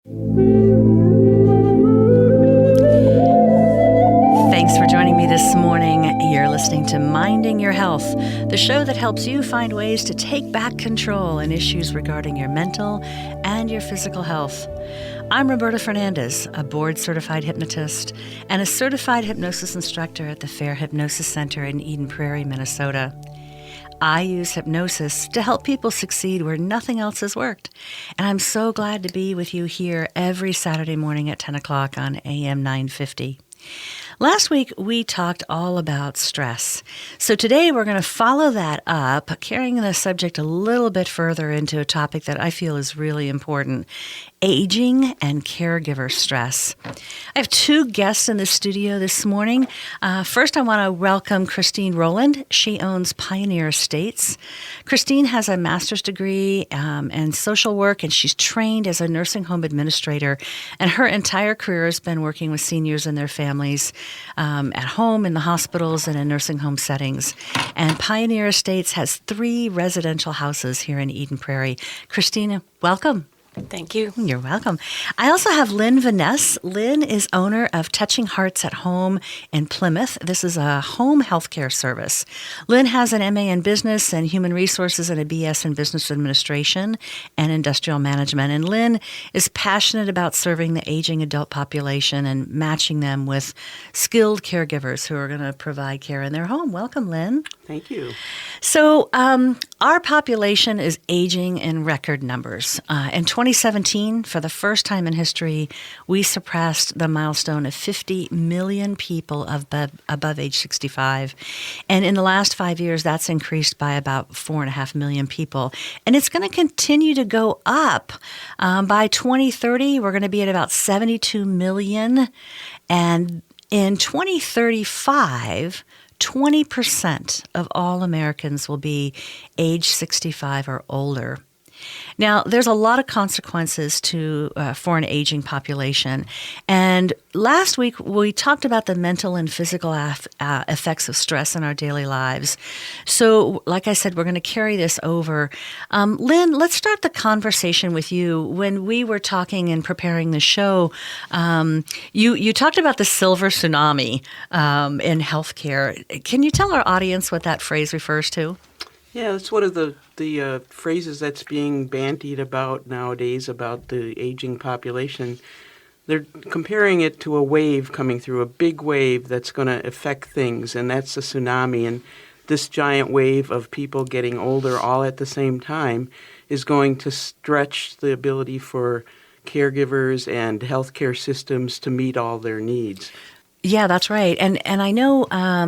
Thanks for joining me this morning. You're listening to Minding Your Health, the show that helps you find ways to take back control in issues regarding your mental and your physical health. I'm Roberta Fernandez, a board-certified hypnotist and a certified hypnosis instructor at the Fair Hypnosis Center in Eden Prairie, Minnesota. I use hypnosis to help people succeed where nothing else has worked. And I'm so glad to be with you here every Saturday morning at 10 o'clock on AM 950. Last week, we talked all about stress. So today, we're going to follow that up, carrying the subject a little bit further into a topic that I feel is really important: aging and caregiver stress. I have two guests in the studio this morning. First, I want to welcome Christine Rowland. She owns Pioneer Estates. Christine has a master's degree in social work, and she's trained as a nursing home administrator. And her entire career has been working with seniors and their families at home, in the hospitals, and in nursing home settings. And Pioneer Estates has 3 residential houses here in Eden Prairie. Christina, welcome. Thank you. You're welcome. I also have Lynn Vanasse. Lynn is owner of Touching Hearts at Home in Plymouth. This is a home healthcare service. Lynn has an MA in business and human resources and a BS in business administration and industrial management. And Lynn is passionate about serving the aging adult population and matching them with skilled caregivers who are going to provide care in their home. Welcome, Lynn. Thank you. So our population is aging in record numbers. In 2017, for the first time in history, we surpassed the milestone of 50 million people above age 65. And in the last 5 years, that's increased by about 4.5 million people. And it's going to continue to go up. By 2030, we're going to be at about 72 million. And in 2035, 20% of all Americans will be age 65 or older. Now, there's a lot of consequences for an aging population. And last week, we talked about the mental and physical effects of stress in our daily lives. So, like I said, we're going to carry this over. Lynn, let's start the conversation with you. When we were talking and preparing the show, you talked about the silver tsunami in healthcare. Can you tell our audience what that phrase refers to? Yeah, it's one of the phrases that's being bandied about nowadays about the aging population. They're comparing it to a wave coming through, a big wave that's going to affect things, and that's a tsunami. And this giant wave of people getting older all at the same time is going to stretch the ability for caregivers and healthcare systems to meet all their needs. Yeah, that's right. And I know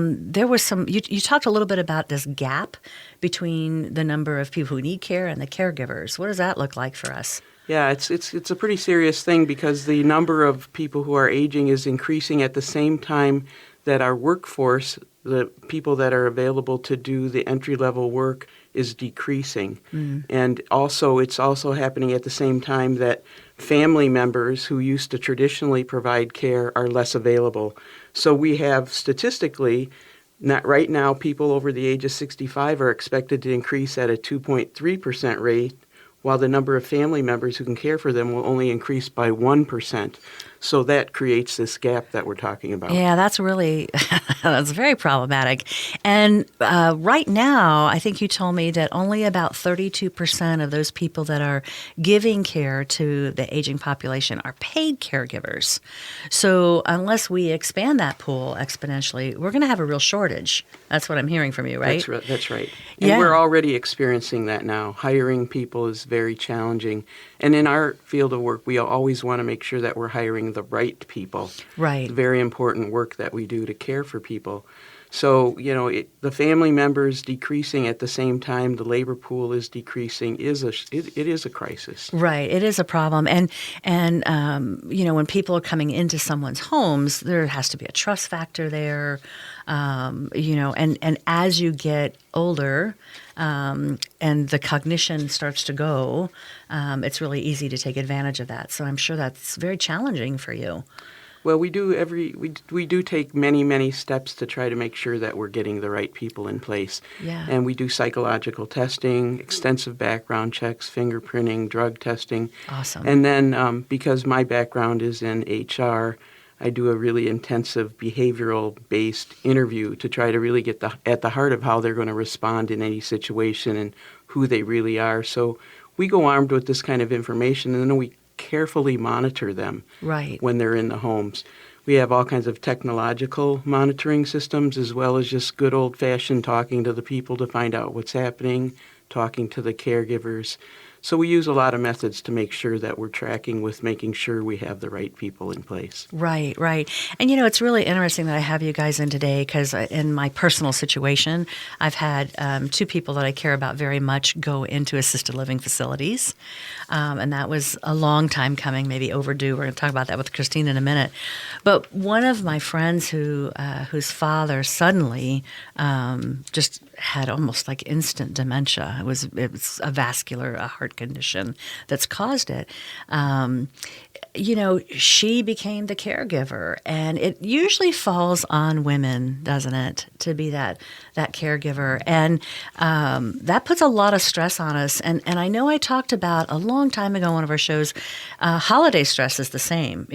there was some, you talked a little bit about this gap between the number of people who need care and the caregivers. What does that look like for us? Yeah, it's a pretty serious thing because the number of people who are aging is increasing at the same time that our workforce, the people that are available to do the entry-level work, is decreasing. And also, it's also happening at the same time that family members who used to traditionally provide care are less available. So we have statistically, not right now, people over the age of 65 are expected to increase at a 2.3% rate, while the number of family members who can care for them will only increase by 1%. So that creates this gap that we're talking about. Yeah, that's really, that's very problematic. And right now, I think you told me that only about 32% of those people that are giving care to the aging population are paid caregivers. So unless we expand that pool exponentially, we're going to have a real shortage. That's what I'm hearing from you, right? That's right. And we're already experiencing that now. Hiring people is very challenging. And in our field of work, we always want to make sure that we're hiring the right people. Right. It's very important work that we do to care for people. So, the family members decreasing at the same time the labor pool is decreasing it is a crisis. Right. It is a problem. And when people are coming into someone's homes, there has to be a trust factor there. And as you get older and the cognition starts to go, it's really easy to take advantage of that. So I'm sure that's very challenging for you. Well, we do take many steps to try to make sure that we're getting the right people in place. Yeah. And we do psychological testing, extensive background checks, fingerprinting, drug testing. Awesome. And then because my background is in HR, I do a really intensive behavioral-based interview to try to really get at the heart of how they're going to respond in any situation and who they really are. So we go armed with this kind of information, and then we carefully monitor them Right. when they're in the homes. We have all kinds of technological monitoring systems as well as just good old-fashioned talking to the people to find out what's happening, talking to the caregivers. So we use a lot of methods to make sure that we're tracking with making sure we have the right people in place. Right, right. And it's really interesting that I have you guys in today because in my personal situation, I've had two people that I care about very much go into assisted living facilities. And that was a long time coming, maybe overdue. We're going to talk about that with Christine in a minute. But one of my friends whose father suddenly just had almost like instant dementia. It was a vascular heart condition that's caused it. She became the caregiver, and it usually falls on women, doesn't it, to be that caregiver, and that puts a lot of stress on us. And I know I talked about a long time ago on one of our shows, holiday stress is the same.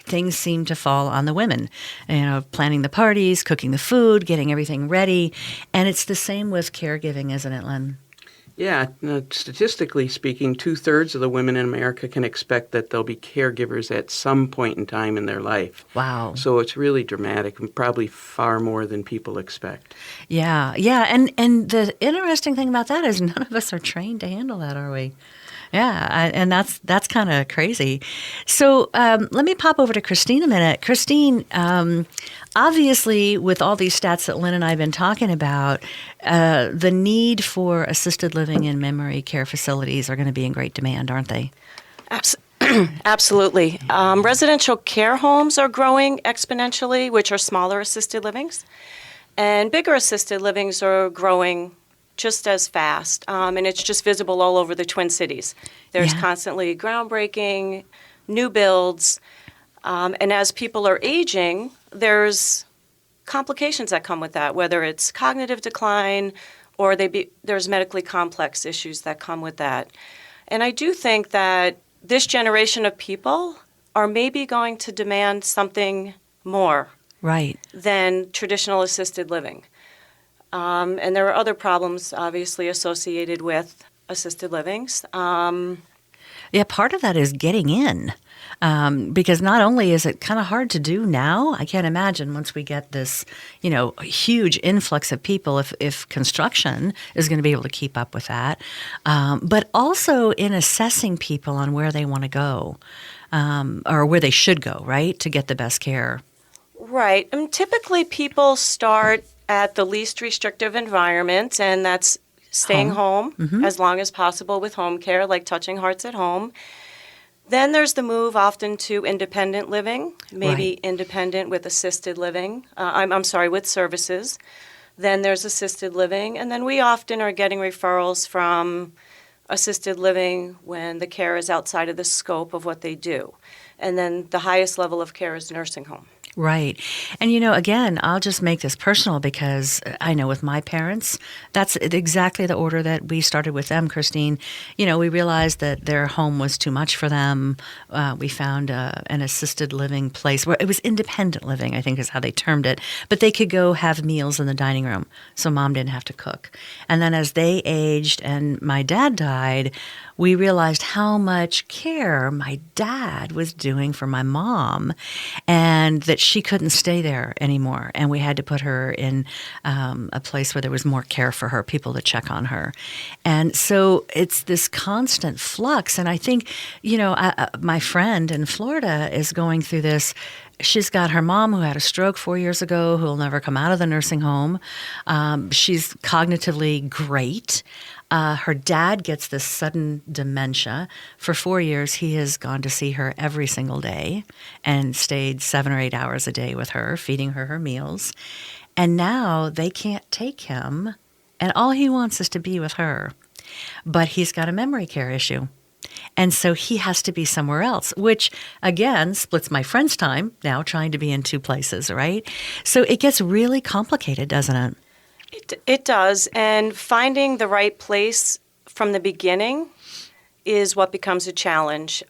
Things seem to fall on the women. Planning the parties, cooking the food, getting everything ready, and it's the same with caregiving, isn't it, Lynn? Yeah, statistically speaking, 2/3 of the women in America can expect that they'll be caregivers at some point in time in their life. Wow. So it's really dramatic and probably far more than people expect. Yeah. And the interesting thing about that is none of us are trained to handle that, are we? Yeah, and that's kind of crazy. So let me pop over to Christine a minute. Christine, obviously, with all these stats that Lynn and I have been talking about, the need for assisted living and memory care facilities are going to be in great demand, aren't they? Absolutely. Residential care homes are growing exponentially, which are smaller assisted livings, and bigger assisted livings are growing just as fast, and it's just visible all over the Twin Cities. There's constantly groundbreaking, new builds, and as people are aging, there's complications that come with that, whether it's cognitive decline or there's medically complex issues that come with that. And I do think that this generation of people are maybe going to demand something more than traditional assisted living. And there are other problems, obviously, associated with assisted livings. Part of that is getting in. Because not only is it kind of hard to do now, I can't imagine once we get this, huge influx of people, if construction is going to be able to keep up with that, but also in assessing people on where they want to go or where they should go, right, to get the best care. Right. Typically, people start at the least restrictive environment, and that's staying home as long as possible with home care, like Touching Hearts at Home. Then there's the move often to independent living, maybe independent with assisted living. With services. Then there's assisted living, and then we often are getting referrals from assisted living when the care is outside of the scope of what they do. And then the highest level of care is nursing home. Right. And, again, I'll just make this personal because I know with my parents, that's exactly the order that we started with them, Christine. We realized that their home was too much for them. We found an assisted living place where it was independent living, I think is how they termed it. But they could go have meals in the dining room, so mom didn't have to cook. And then as they aged and my dad died, we realized how much care my dad was doing for my mom and that she couldn't stay there anymore. And we had to put her in a place where there was more care for her, people to check on her. And so it's this constant flux. And I think, my friend in Florida is going through this. She's got her mom who had a stroke 4 years ago who will never come out of the nursing home. She's cognitively great. Her dad gets this sudden dementia. For 4 years, he has gone to see her every single day and stayed 7 or 8 hours a day with her, feeding her meals. And now they can't take him, and all he wants is to be with her. But he's got a memory care issue. And so he has to be somewhere else, which again splits my friend's time now trying to be in two places, right? So it gets really complicated, doesn't it? It does. And finding the right place from the beginning is what becomes a challenge.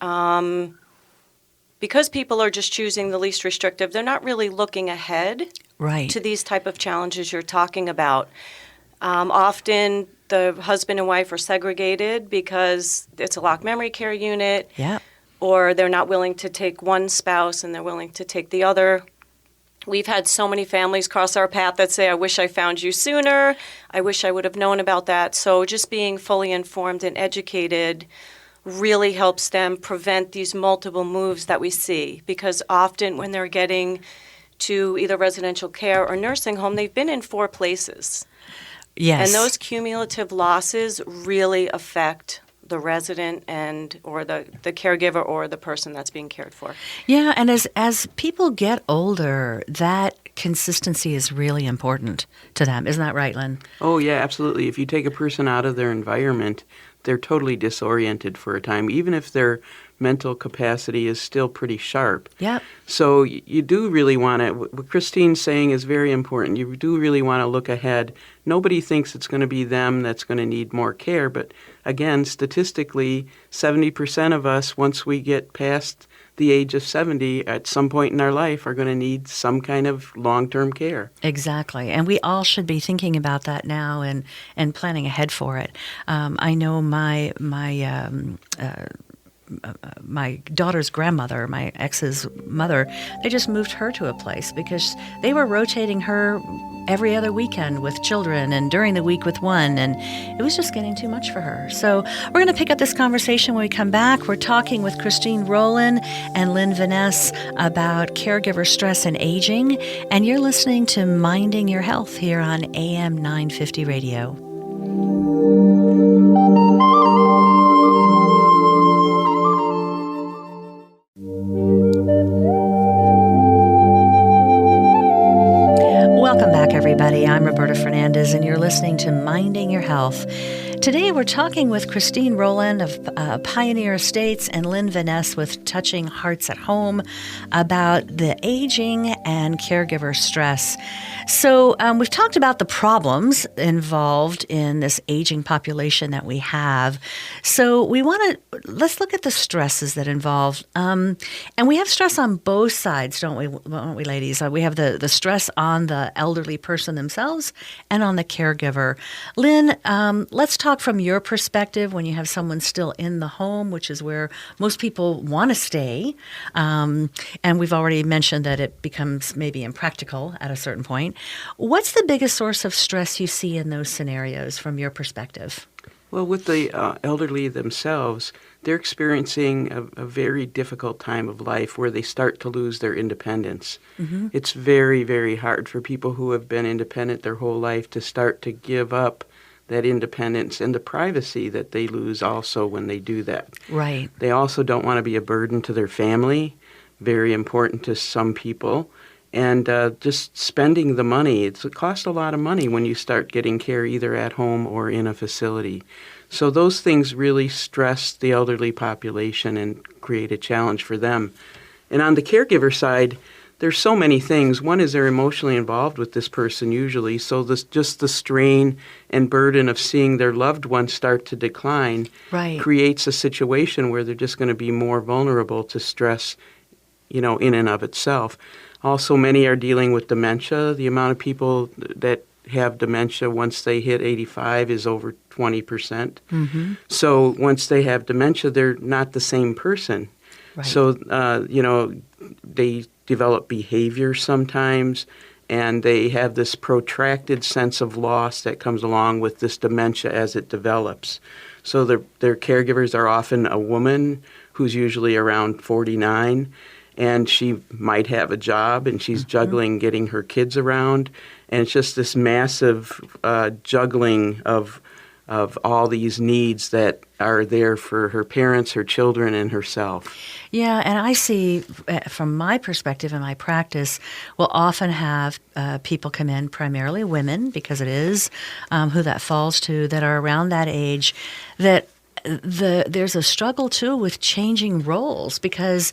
Because people are just choosing the least restrictive, they're not really looking ahead Right. to these type of challenges you're talking about. Often the husband and wife are segregated because it's a locked memory care unit, Yeah. or they're not willing to take one spouse and they're willing to take the other. We've had so many families cross our path that say, I wish I found you sooner. I wish I would have known about that. So just being fully informed and educated really helps them prevent these multiple moves that we see. Because often when they're getting to either residential care or nursing home, they've been in 4 places. Yes. And those cumulative losses really affect the resident or the caregiver or the person that's being cared for. Yeah, and as people get older, that consistency is really important to them. Isn't that right, Lynn? Oh, yeah, absolutely. If you take a person out of their environment, they're totally disoriented for a time, even if their mental capacity is still pretty sharp. Yep. So you do really want to, what Christine's saying is very important. You do really want to look ahead. Nobody thinks it's going to be them that's going to need more care, but again, statistically, 70% of us, once we get past the age of 70, at some point in our life, are going to need some kind of long-term care. Exactly. And we all should be thinking about that now and planning ahead for it. I know my daughter's grandmother, my ex's mother, they just moved her to a place because they were rotating her every other weekend with children and during the week with one, and it was just getting too much for her. So we're going to pick up this conversation when we come back. We're talking with Christine Rowland and Lynn Vanasse about caregiver stress and aging, and you're listening to Minding Your Health here on AM 950 Radio. Welcome back, everybody. I'm Roberta Fernandez, and you're listening to Minding Your Health. Today, we're talking with Christine Rowland of Pioneer Estates and Lynn Vanasse with Touching Hearts at Home about the aging and caregiver stress. So we've talked about the problems involved in this aging population that we have. So let's look at the stresses that involve, and we have stress on both sides, don't we, ladies? We have the stress on the elderly person themselves and on the caregiver. Lynn, let's talk from your perspective when you have someone still in the home, which is where most people want to stay. And we've already mentioned that it becomes maybe impractical at a certain point. What's the biggest source of stress you see in those scenarios from your perspective? Well, with the elderly themselves, they're experiencing a very difficult time of life where they start to lose their independence. Mm-hmm. It's very, very hard for people who have been independent their whole life to start to give up that independence and the privacy that they lose also when they do that. Right. They also don't want to be a burden to their family, very important to some people. And just spending the money, it costs a lot of money when you start getting care either at home or in a facility. So those things really stress the elderly population and create a challenge for them. And on the caregiver side, there's so many things. One is they're emotionally involved with this person usually, so just the strain and burden of seeing their loved one start to decline creates a situation where they're just going to be more vulnerable to stress, in and of itself. Also, many are dealing with dementia. The amount of people that have dementia once they hit 85 is over 20%. Mm-hmm. So once they have dementia, they're not the same person. Right. So, they develop behavior sometimes, and they have this protracted sense of loss that comes along with this dementia as it develops. So their caregivers are often a woman who's usually around 49, and she might have a job, and she's juggling getting her kids around, and it's just this massive juggling of all these needs that are there for her parents, her children, and herself. Yeah, and I see, from my perspective and my practice, we'll often have people come in, primarily women, because it is who that falls to, that are around that age, that there's a struggle too with changing roles because,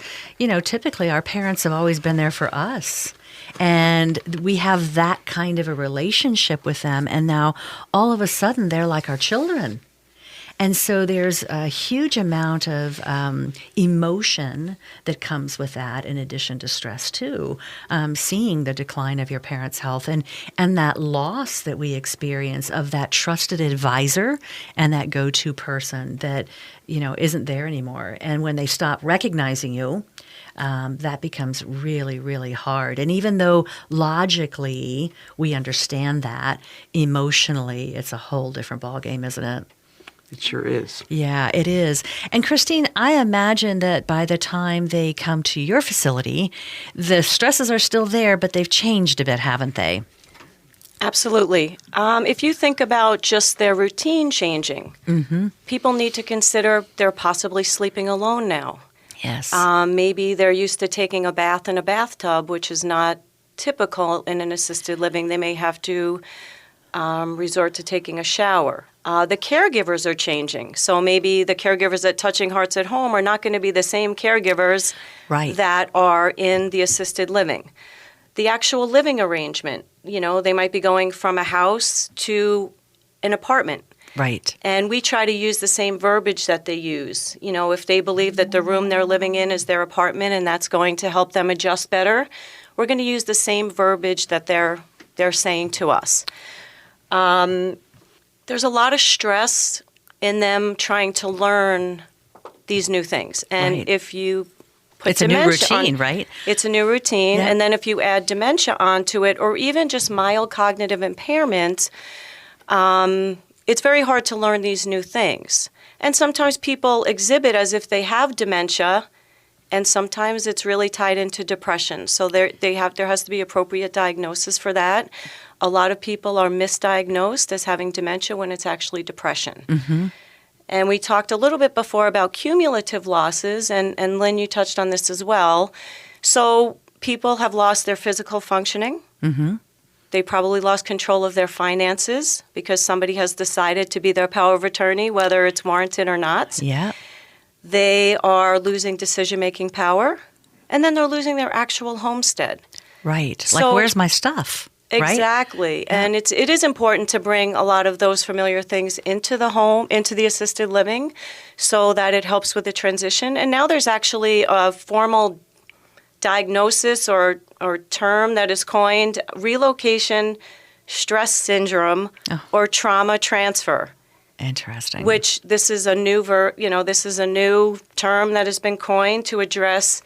typically our parents have always been there for us. And we have that kind of a relationship with them. And now all of a sudden they're like our children. And so there's a huge amount of emotion that comes with that, in addition to stress too. Seeing the decline of your parents' health and that loss that we experience of that trusted advisor and that go-to person that isn't there anymore. And when they stop recognizing you, that becomes really, really hard. And even though logically we understand that, emotionally it's a whole different ballgame, isn't it? It sure is. Yeah, it is. And Christine, I imagine that by the time they come to your facility, the stresses are still there, but they've changed a bit, haven't they? Absolutely. If you think about just their routine changing, people need to consider they're possibly sleeping alone now. Yes. Maybe they're used to taking a bath in a bathtub, which is not typical in an assisted living. They may have to resort to taking a shower. The caregivers are changing. So maybe the caregivers at Touching Hearts at Home are not going to be the same caregivers that are in the assisted living. The actual living arrangement, they might be going from a house to an apartment. Right. And we try to use the same verbiage that they use. If they believe that the room they're living in is their apartment and that's going to help them adjust better, we're going to use the same verbiage that they're saying to us. There's a lot of stress in them trying to learn these new things. And if you put it's a new routine, right? It's a new routine. Yeah. And then if you add dementia onto it, or even just mild cognitive impairment, it's very hard to learn these new things. And sometimes people exhibit as if they have dementia, and sometimes it's really tied into depression. So there has to be appropriate diagnosis for that. A lot of people are misdiagnosed as having dementia when it's actually depression. Mm-hmm. And we talked a little bit before about cumulative losses, and Lynn, you touched on this as well. So people have lost their physical functioning. Mm-hmm. They probably lost control of their finances because somebody has decided to be their power of attorney, whether it's warranted or not. Yeah. They are losing decision-making power, and then they're losing their actual homestead. Right. So, like, where's my stuff? Exactly. Right? Yeah. And it is important to bring a lot of those familiar things into the home, into the assisted living, so that it helps with the transition. And now there's actually a formal diagnosis or term that is coined: relocation stress syndrome or trauma transfer. Interesting. Which this is a new this is a new term that has been coined to address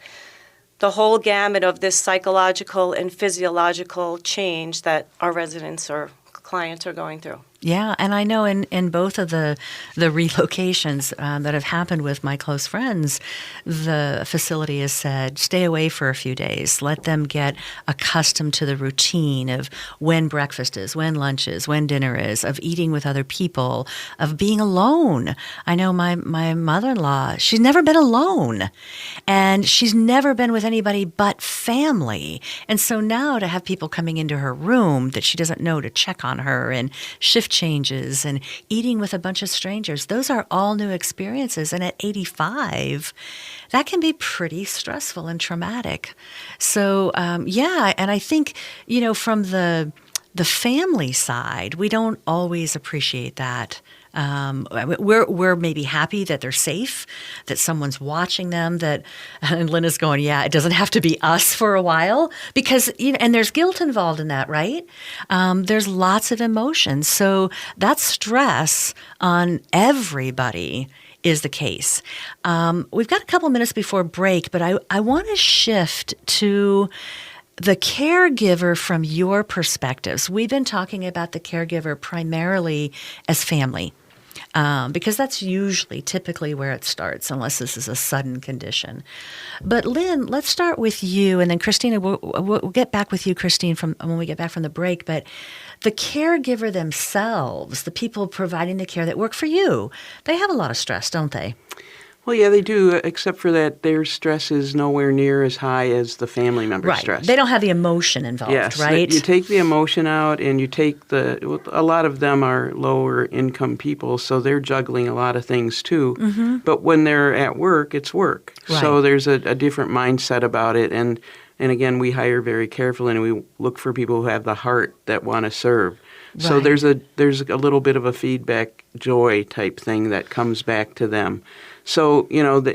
the whole gamut of this psychological and physiological change that our residents or clients are going through. Yeah, and I know in both of the relocations that have happened with my close friends, the facility has said, stay away for a few days. Let them get accustomed to the routine of when breakfast is, when lunch is, when dinner is, of eating with other people, of being alone. I know my mother-in-law, she's never been alone, and she's never been with anybody but family. And so now to have people coming into her room that she doesn't know to check on her and shift changes and eating with a bunch of strangers, those are all new experiences. And at 85, that can be pretty stressful and traumatic. So, and I think, from the family side, we don't always appreciate that. We're maybe happy that they're safe, that someone's watching them, and Lynn is going, yeah, it doesn't have to be us for a while, because, and there's guilt involved in that, right? There's lots of emotions. So that stress on everybody is the case. We've got a couple minutes before break, but I want to shift to the caregiver from your perspectives. We've been talking about the caregiver primarily as family, because that's typically where it starts, unless this is a sudden condition. But Lynn, let's start with you, and then Christina, we'll get back with you, Christine, when we get back from the break. But the caregiver themselves, the people providing the care that work for you, they have a lot of stress, don't they? Well, yeah, they do, except for that their stress is nowhere near as high as the family member's Right. stress. They don't have the emotion involved, Yes, right? you take the emotion out, and you take a lot of them are lower income people, so they're juggling a lot of things too. But when they're at work, it's work. Right. So there's a different mindset about it. And again, we hire very carefully, and we look for people who have the heart that want to serve. So Right. there's a little bit of a feedback joy type thing that comes back to them. So,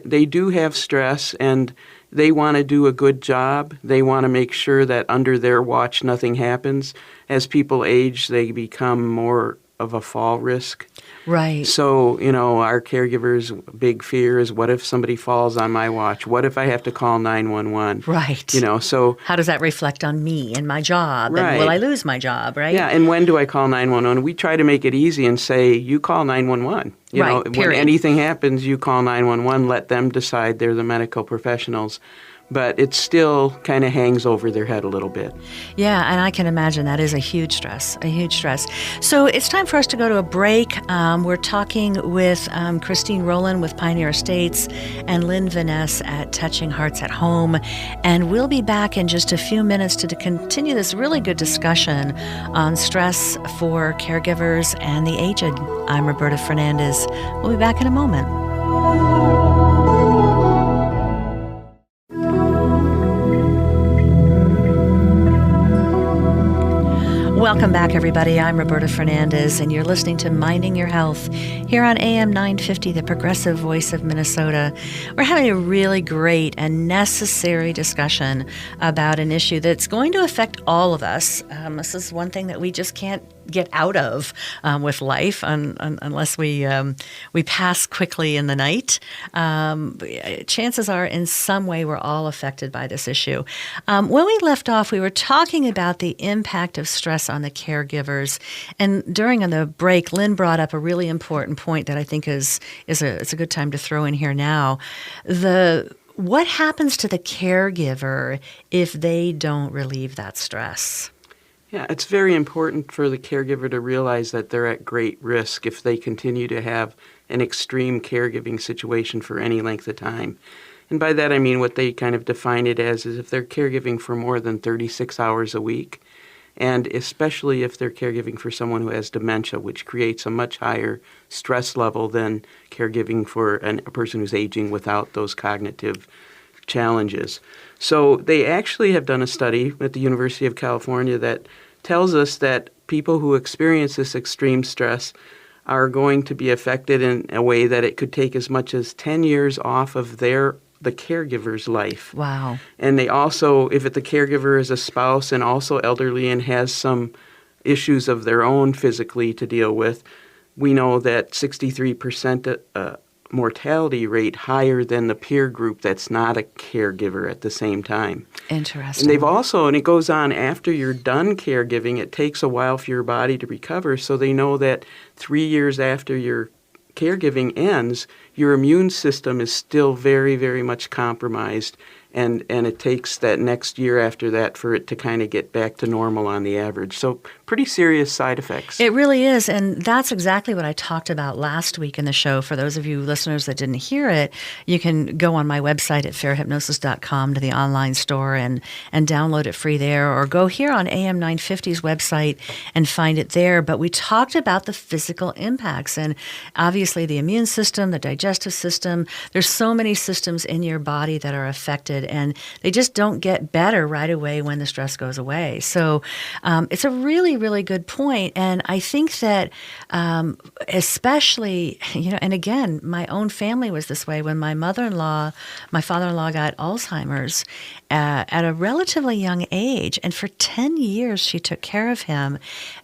they do have stress, and they want to do a good job. They want to make sure that under their watch nothing happens. As people age, they become more of a fall risk. Right. So, our caregiver's big fear is, what if somebody falls on my watch? What if I have to call 911? Right. So how does that reflect on me and my job? Right. And will I lose my job, right? yeah, and when do I call 911? We try to make it easy and say, you call 911. Right, When period. anything happens, you call 911, let them decide. They're the medical professionals. But it still kind of hangs over their head a little bit. Yeah, and I can imagine that is a huge stress, So it's time for us to go to a break. We're talking with Christine Rowland with Pioneer Estates and Lynn Vanasse at Touching Hearts at Home. And we'll be back in just a few minutes to continue this really good discussion on stress for caregivers and the aged. I'm Roberta Fernandez. We'll be back in a moment. Welcome back, everybody. I'm Roberta Fernandez, and you're listening to Minding Your Health here on AM 950, the progressive voice of Minnesota. We're having a really great and necessary discussion about an issue that's going to affect all of us. This is one thing that we just can't get out of with life unless we pass quickly in the night. Chances are in some way we're all affected by this issue. When we left off, we were talking about the impact of stress on the caregivers. And during the break, Lynn brought up a really important point that I think it's a good time to throw in here now. What happens to the caregiver if they don't relieve that stress? Yeah, it's very important for the caregiver to realize that they're at great risk if they continue to have an extreme caregiving situation for any length of time. And by that I mean what they kind of define it as is if they're caregiving for more than 36 hours a week, and especially if they're caregiving for someone who has dementia, which creates a much higher stress level than caregiving for a person who's aging without those cognitive challenges. So they actually have done a study at the University of California that tells us that people who experience this extreme stress are going to be affected in a way that it could take as much as 10 years off of the caregiver's life. Wow. And they also, if the caregiver is a spouse and also elderly and has some issues of their own physically to deal with, we know that 63% mortality rate higher than the peer group that's not a caregiver at the same time. Interesting. And they've also, and it goes on after you're done caregiving, it takes a while for your body to recover, so they know that 3 years after your caregiving ends, your immune system is still very, very much compromised, and it takes that next year after that for it to kind of get back to normal on the average. So pretty serious side effects. It really is, and that's exactly what I talked about last week in the show. For those of you listeners that didn't hear it, you can go on my website at fairhypnosis.com to the online store and download it free there, or go here on AM 950's website and find it there. But we talked about the physical impacts, and obviously the immune system, the digestive system. There's so many systems in your body that are affected, and they just don't get better right away when the stress goes away. So it's a really, really good point. And I think that especially, and again, my own family was this way. When my father-in-law got Alzheimer's at a relatively young age, and for 10 years she took care of him,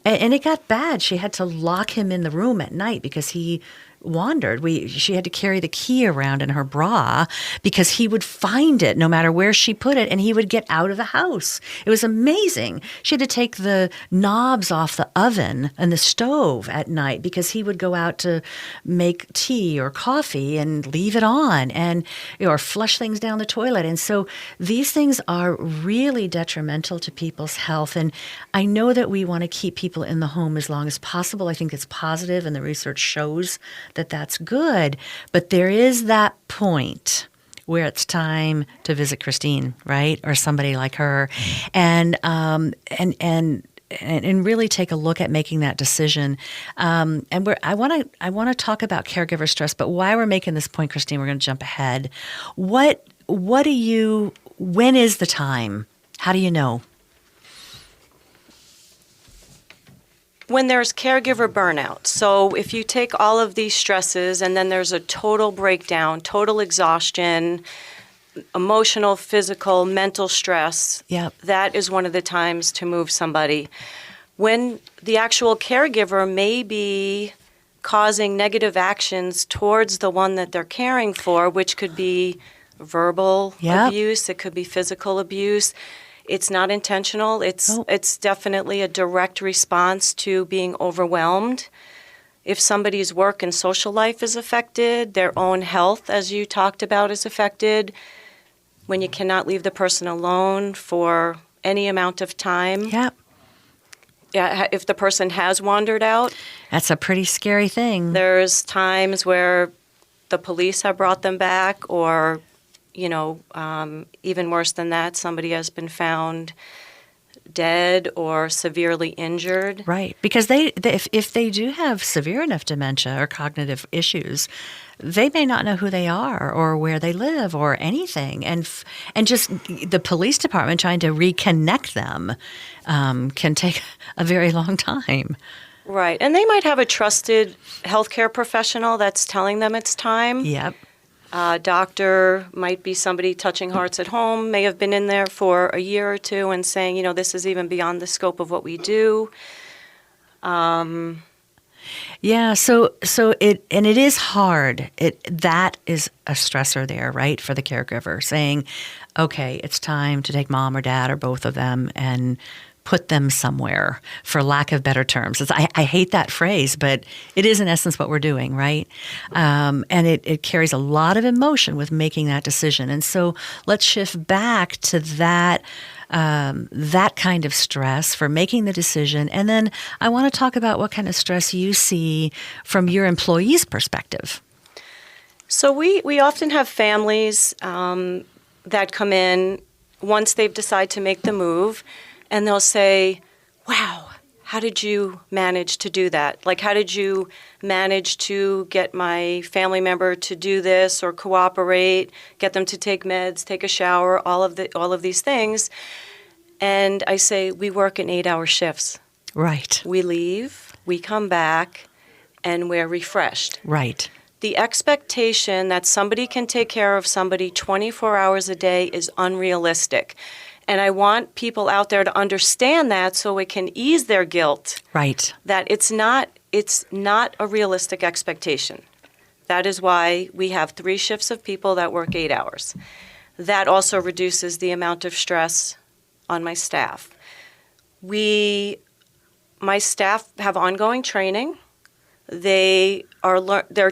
and it got bad. She had to lock him in the room at night because he wandered. She had to carry the key around in her bra because he would find it no matter where she put it, and he would get out of the house. It was amazing. She had to take the knobs off the oven and the stove at night because he would go out to make tea or coffee and leave it on, and or flush things down the toilet. And so these things are really detrimental to people's health. And I know that we want to keep people in the home as long as possible. I think it's positive, and the research shows that that's good, but there is that point where it's time to visit Christine, right, or somebody like her, and really take a look at making that decision. I want to talk about caregiver stress, but while we're making this point, Christine, we're going to jump ahead. When is the time? How do you know? When there's caregiver burnout. So if you take all of these stresses and then there's a total breakdown, total exhaustion, emotional, physical, mental stress, that is one of the times to move somebody. When the actual caregiver may be causing negative actions towards the one that they're caring for, which could be verbal abuse, it could be physical abuse. It's not intentional. It's definitely a direct response to being overwhelmed. If somebody's work and social life is affected, their own health, as you talked about, is affected. When you cannot leave the person alone for any amount of time. Yep. Yeah, if the person has wandered out. That's a pretty scary thing. There's times where the police have brought them back, or even worse than that, somebody has been found dead or severely injured. Right, because if they do have severe enough dementia or cognitive issues, they may not know who they are or where they live or anything, and just the police department trying to reconnect them can take a very long time. Right, and they might have a trusted healthcare professional that's telling them it's time. Yep. Doctor might be somebody touching hearts at home, may have been in there for a year or two and saying, this is even beyond the scope of what we do. Yeah, so it is hard. That is a stressor there, right, for the caregiver, saying, okay, it's time to take mom or dad or both of them and put them somewhere, for lack of better terms. I hate that phrase, but it is in essence what we're doing, right? And it carries a lot of emotion with making that decision. And so let's shift back to that kind of stress for making the decision. And then I want to talk about what kind of stress you see from your employees' perspective. So we often have families that come in once they've decided to make the move, and they'll say, wow, how did you manage to do that? Like, how did you manage to get my family member to do this or cooperate, get them to take meds, take a shower, all of these things? And I say, we work in 8-hour shifts. Right. We leave, we come back, and we're refreshed. Right. The expectation that somebody can take care of somebody 24 hours a day is unrealistic. And I want people out there to understand that so it can ease their guilt. Right. That it's not a realistic expectation. That is why we have 3 shifts of people that work 8 hours. That also reduces the amount of stress on my staff. My staff have ongoing training. They're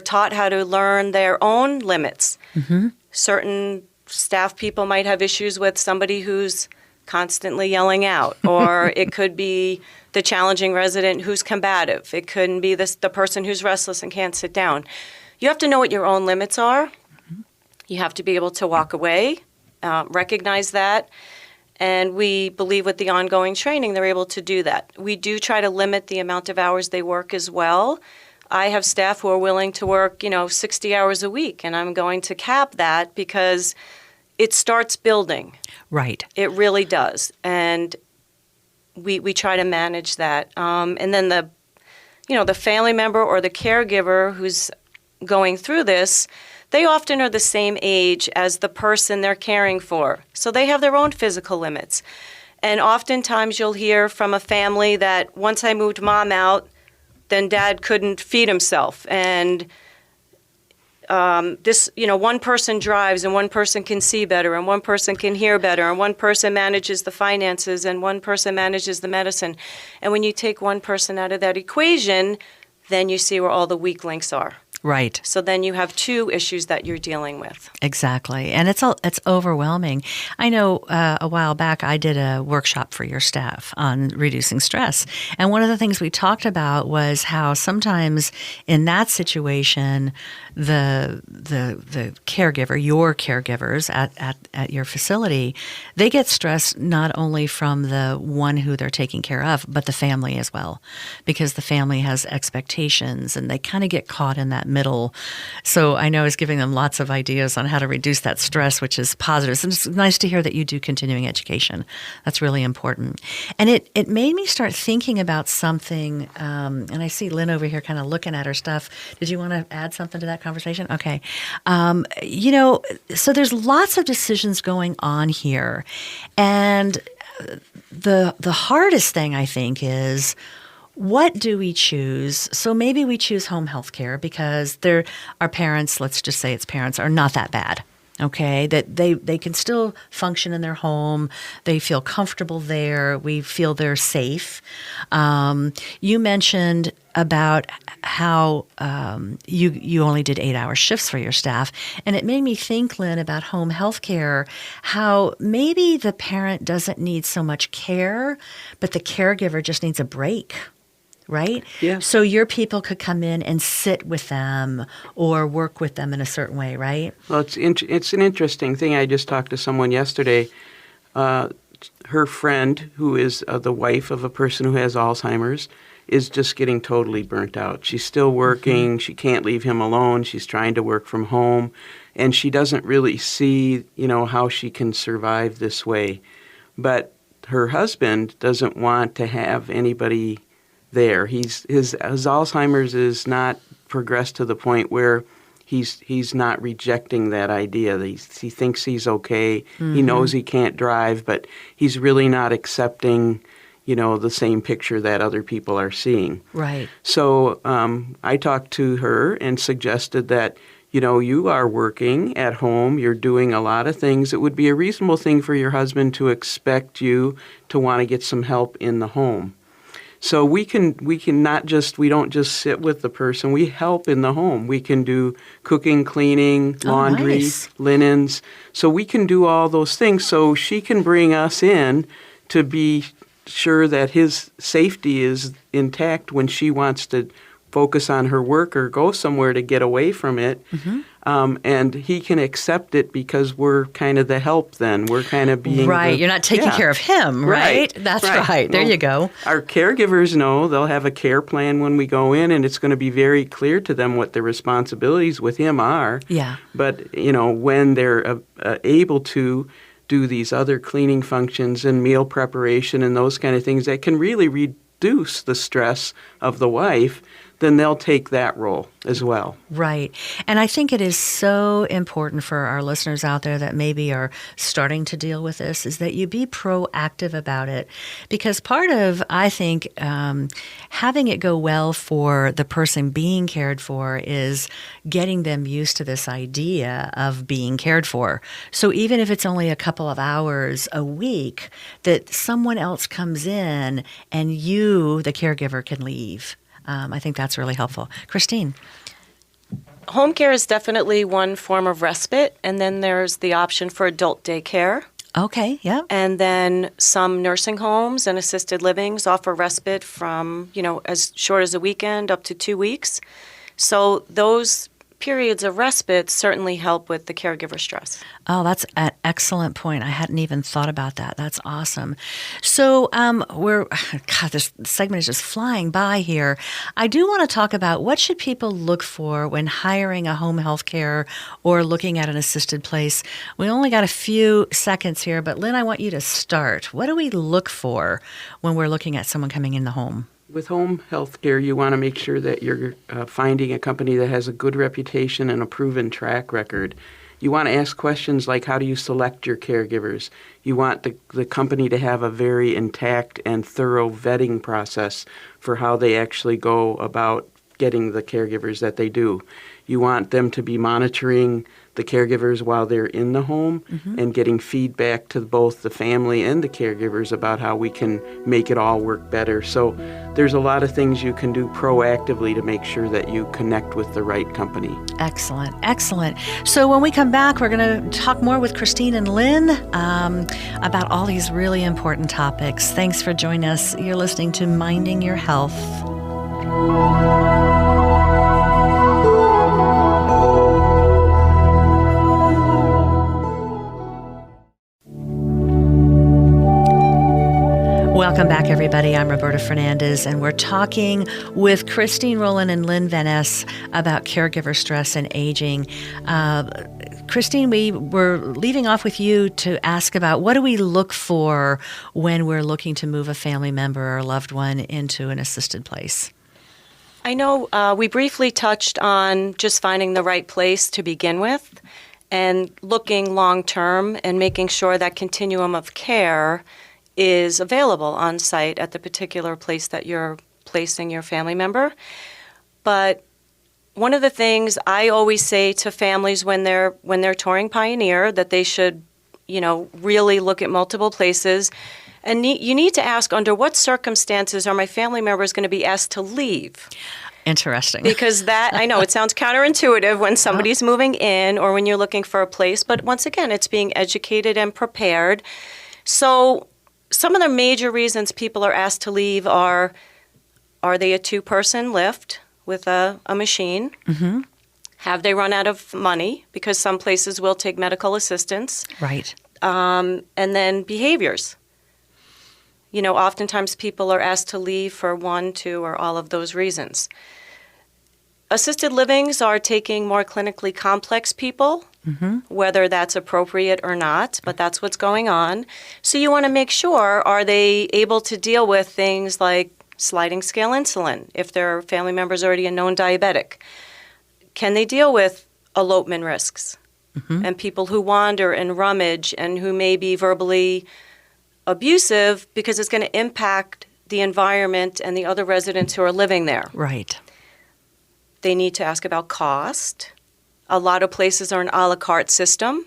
taught how to learn their own limits. Mm-hmm. Certain staff people might have issues with somebody who's constantly yelling out, or it could be the challenging resident who's combative. It could be the person who's restless and can't sit down. You have to know what your own limits are. Mm-hmm. You have to be able to walk away, recognize that, and we believe with the ongoing training they're able to do that. We do try to limit the amount of hours they work as well. I have staff who are willing to work, 60 hours a week, and I'm going to cap that because it starts building. Right. It really does. And we try to manage that. And then the family member or the caregiver who's going through this, they often are the same age as the person they're caring for. So they have their own physical limits. And oftentimes you'll hear from a family that once I moved mom out, then dad couldn't feed himself. And one person drives and one person can see better and one person can hear better and one person manages the finances and one person manages the medicine. And when you take one person out of that equation, then you see where all the weak links are. Right. So then you have two issues that you're dealing with. Exactly. And it's overwhelming. I know a while back I did a workshop for your staff on reducing stress. And one of the things we talked about was how sometimes in that situation, the caregiver, your caregivers at your facility, they get stressed not only from the one who they're taking care of, but the family as well, because the family has expectations and they kind of get caught in that middle. So I know I was giving them lots of ideas on how to reduce that stress, which is positive. So it's nice to hear that you do continuing education. That's really important. And it made me start thinking about something, and I see Lynn over here kind of looking at her stuff. Did you want to add something to that conversation? Okay. So there's lots of decisions going on here. And the hardest thing, I think, is what do we choose? So maybe we choose home health care because our parents, let's just say it's parents, are not that bad. Okay, that they can still function in their home. They feel comfortable there. We feel they're safe. You mentioned about how you only did 8-hour shifts for your staff. And it made me think, Lynn, about home health care, how maybe the parent doesn't need so much care, but the caregiver just needs a break. Right? Yeah. So your people could come in and sit with them or work with them in a certain way, right? Well, it's an interesting thing. I just talked to someone yesterday. Her friend, who is the wife of a person who has Alzheimer's, is just getting totally burnt out. She's still working. Mm-hmm. She can't leave him alone. She's trying to work from home. And she doesn't really see, how she can survive this way. But her husband doesn't want to have anybody there. His Alzheimer's is not progressed to the point where he's not rejecting that idea. He thinks he's okay. Mm-hmm. He knows he can't drive, but he's really not accepting, the same picture that other people are seeing. Right. So I talked to her and suggested that, you are working at home. You're doing a lot of things. It would be a reasonable thing for your husband to expect you to want to get some help in the home. So we don't just sit with the person. We help in the home. We can do cooking, cleaning, laundry, linens. So we can do all those things. So she can bring us in to be sure that his safety is intact when she wants to focus on her work or go somewhere to get away from it. Mm-hmm. And he can accept it because we're kind of the help then. We're kind of being right. You're not taking care of him, right? That's right. There you go. Our caregivers know. They'll have a care plan when we go in, and it's going to be very clear to them what the responsibilities with him are. Yeah. But, when they're able to do these other cleaning functions and meal preparation and those kind of things that can really reduce the stress of the wife, then they'll take that role as well. Right. And I think it is so important for our listeners out there that maybe are starting to deal with this is that you be proactive about it. Because part of, I think, having it go well for the person being cared for is getting them used to this idea of being cared for. So even if it's only a couple of hours a week, that someone else comes in and you, the caregiver, can leave. I think that's really helpful. Christine. Home care is definitely one form of respite, and then there's the option for adult daycare. Okay, yeah. And then some nursing homes and assisted livings offer respite from, as short as a weekend up to 2 weeks. So those periods of respite certainly help with the caregiver stress. Oh, that's an excellent point. I hadn't even thought about that. That's awesome. So this segment is just flying by here. I do want to talk about what should people look for when hiring a home health care or looking at an assisted place. We only got a few seconds here, but Lynn, I want you to start. What do we look for when we're looking at someone coming in the home? With home health care, you want to make sure that you're finding a company that has a good reputation and a proven track record. You want to ask questions like, how do you select your caregivers? You want the company to have a very intact and thorough vetting process for how they actually go about getting the caregivers that they do. You want them to be monitoring the caregivers while they're in the home and getting feedback to both the family and the caregivers about how we can make it all work better. So there's a lot of things you can do proactively to make sure that you connect with the right company. Excellent, excellent. So when we come back, we're going to talk more with Christine and Lynn about all these really important topics. Thanks for joining us. You're listening to Minding Your Health. Welcome back, everybody. I'm Roberta Fernandez, and we're talking with Christine, Rowland, and Lynn Vanasse about caregiver stress and aging. Christine, we were leaving off with you to ask about what do we look for when we're looking to move a family member or loved one into an assisted place? I know we briefly touched on just finding the right place to begin with and looking long-term and making sure that continuum of care is available on site at the particular place that you're placing your family member. But one of the things I always say to families when they're touring Pioneer that they should, really look at multiple places, and you need to ask under what circumstances are my family members going to be asked to leave. Interesting. Because that, I know it sounds counterintuitive when somebody's moving in or when you're looking for a place, but once again, it's being educated and prepared. So some of the major reasons people are asked to leave are they a two-person lift with a machine? Mm-hmm. Have they run out of money? Because some places will take medical assistance. Right. And then behaviors. Oftentimes people are asked to leave for one, two, or all of those reasons. Assisted livings are taking more clinically complex people, whether that's appropriate or not, but that's what's going on. So you want to make sure, are they able to deal with things like sliding scale insulin if their family member is already a known diabetic? Can they deal with elopement risks and people who wander and rummage and who may be verbally abusive because it's going to impact the environment and the other residents who are living there? Right. They need to ask about cost. A lot of places are an a la carte system,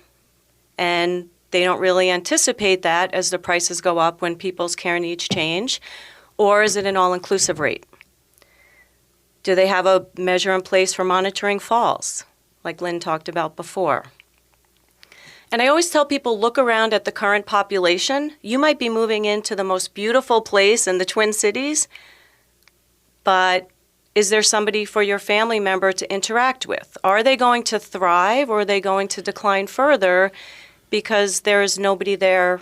and they don't really anticipate that as the prices go up when people's care needs change. Or is it an all-inclusive rate? Do they have a measure in place for monitoring falls, like Lynn talked about before? And I always tell people, look around at the current population. You might be moving into the most beautiful place in the Twin Cities, but is there somebody for your family member to interact with? Are they going to thrive or are they going to decline further because there is nobody there,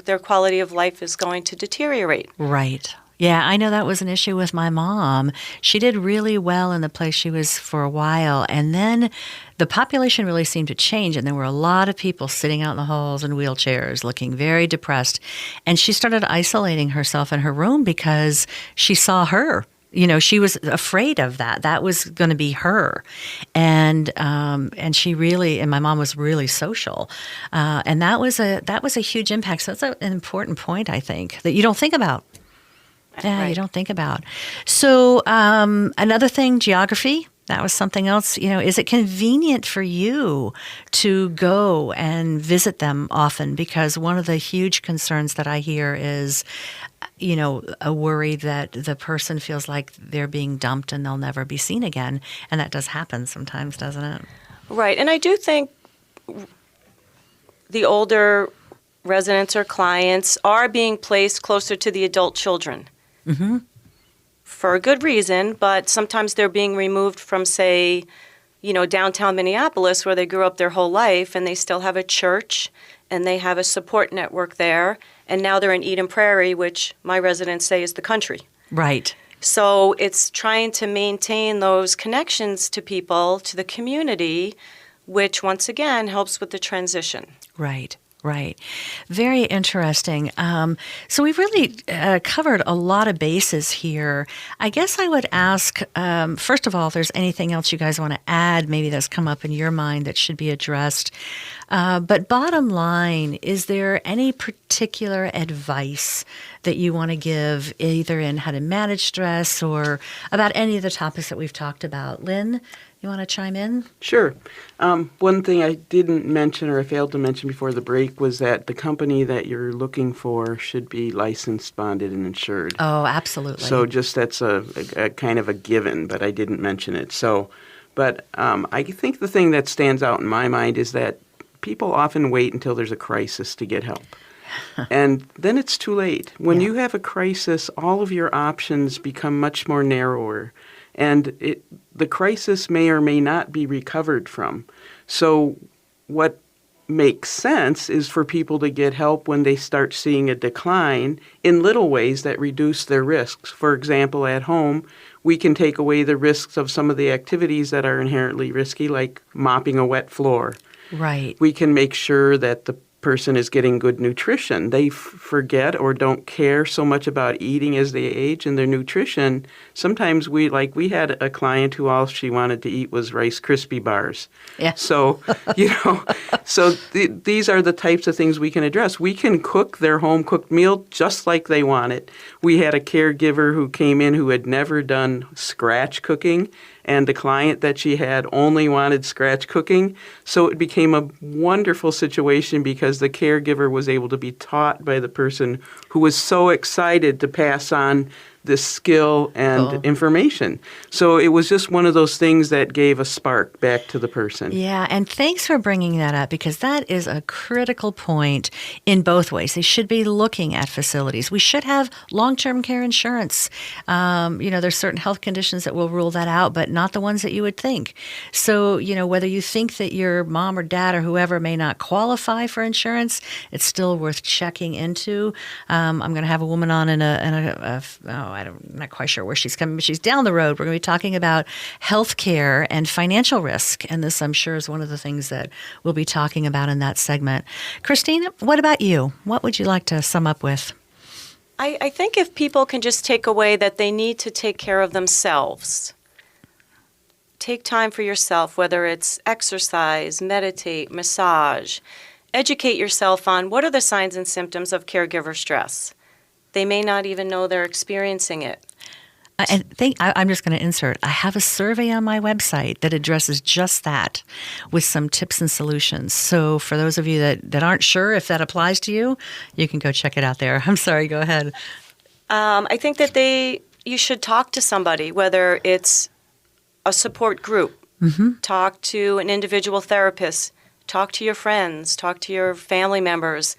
their quality of life is going to deteriorate? Right. Yeah, I know that was an issue with my mom. She did really well in the place she was for a while, and then the population really seemed to change, and there were a lot of people sitting out in the halls in wheelchairs looking very depressed, and she started isolating herself in her room because she saw her. She was afraid of that. That was going to be her, and she really, and my mom was really social, and that was a huge impact. So that's an important point, I think, that you don't think about. Yeah, right. You don't think about. So another thing, geography. That was something else. Is it convenient for you to go and visit them often? Because one of the huge concerns that I hear is, a worry that the person feels like they're being dumped and they'll never be seen again. And that does happen sometimes, doesn't it? Right. And I do think the older residents or clients are being placed closer to the adult children. Mm-hmm. For a good reason, but sometimes they're being removed from, say, downtown Minneapolis where they grew up their whole life and they still have a church and they have a support network there. And now they're in Eden Prairie, which my residents say is the country. Right. So it's trying to maintain those connections to people, to the community, which once again helps with the transition. Right. Right. Very interesting. So we've really covered a lot of bases here. I guess I would ask, first of all, if there's anything else you guys want to add, maybe that's come up in your mind that should be addressed. But bottom line, is there any particular advice that you want to give either in how to manage stress or about any of the topics that we've talked about? Lynn, you want to chime in? Sure. One thing I didn't mention or I failed to mention before the break was that the company that you're looking for should be licensed, bonded, and insured. Oh, absolutely. So just that's a kind of a given, but I didn't mention it. But I think the thing that stands out in my mind is that people often wait until there's a crisis to get help. And then it's too late. When you have a crisis, all of your options become much more narrower. And the crisis may or may not be recovered from. So what makes sense is for people to get help when they start seeing a decline in little ways that reduce their risks. For example, at home, we can take away the risks of some of the activities that are inherently risky, like mopping a wet floor. Right. We can make sure that the person is getting good nutrition. They forget or don't care so much about eating as they age and their nutrition. Sometimes we had a client who all she wanted to eat was Rice Krispie bars. Yeah. So, these are the types of things we can address. We can cook their home cooked meal just like they want it. We had a caregiver who came in who had never done scratch cooking, and the client that she had only wanted scratch cooking. So it became a wonderful situation because the caregiver was able to be taught by the person who was so excited to pass on this skill and information. So it was just one of those things that gave a spark back to the person. Yeah, and thanks for bringing that up because that is a critical point in both ways. They should be looking at facilities. We should have long-term care insurance. There's certain health conditions that will rule that out, but not the ones that you would think. So, whether you think that your mom or dad or whoever may not qualify for insurance, it's still worth checking into. I'm going to have a woman on I'm not quite sure where she's coming, but she's down the road. We're going to be talking about healthcare and financial risk. And this, I'm sure, is one of the things that we'll be talking about in that segment. Christine, what about you? What would you like to sum up with? I think if people can just take away that they need to take care of themselves. Take time for yourself, whether it's exercise, meditate, massage. Educate yourself on what are the signs and symptoms of caregiver stress. They may not even know they're experiencing it. I'm just going to insert, I have a survey on my website that addresses just that with some tips and solutions. So for those of you that aren't sure if that applies to you, you can go check it out there. I'm sorry, go ahead. I think that you should talk to somebody, whether it's a support group, talk to an individual therapist, talk to your friends, talk to your family members.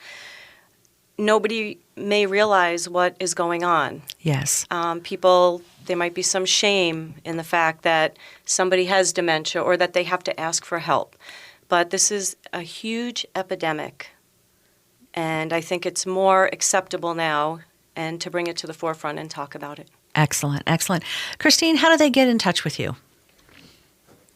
Nobody may realize what is going on. Yes. There might be some shame in the fact that somebody has dementia or that they have to ask for help. But this is a huge epidemic, and I think it's more acceptable now and to bring it to the forefront and talk about it. Excellent, excellent. Christine, how do they get in touch with you?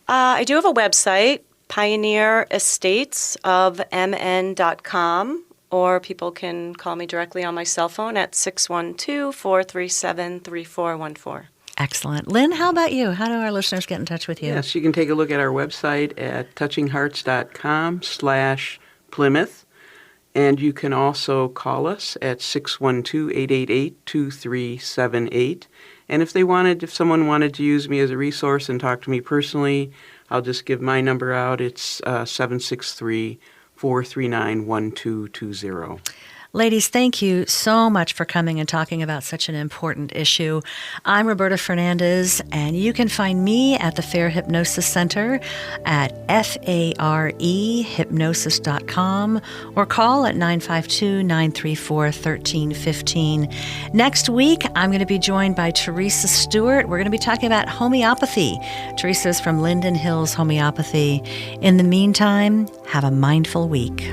I do have a website, pioneerestatesofmn.com. Or people can call me directly on my cell phone at 612-437-3414. Excellent. Lynn, how about you? How do our listeners get in touch with you? Yes, you can take a look at our website at touchinghearts.com/Plymouth. And you can also call us at 612-888-2378. And if someone wanted to use me as a resource and talk to me personally, I'll just give my number out. It's 763-439-1220. Ladies, thank you so much for coming and talking about such an important issue. I'm Roberta Fernandez, and you can find me at the Fair Hypnosis Center at farehypnosis.com or call at 952-934-1315. Next week, I'm going to be joined by Teresa Stewart. We're going to be talking about homeopathy. Teresa is from Linden Hills Homeopathy. In the meantime, have a mindful week.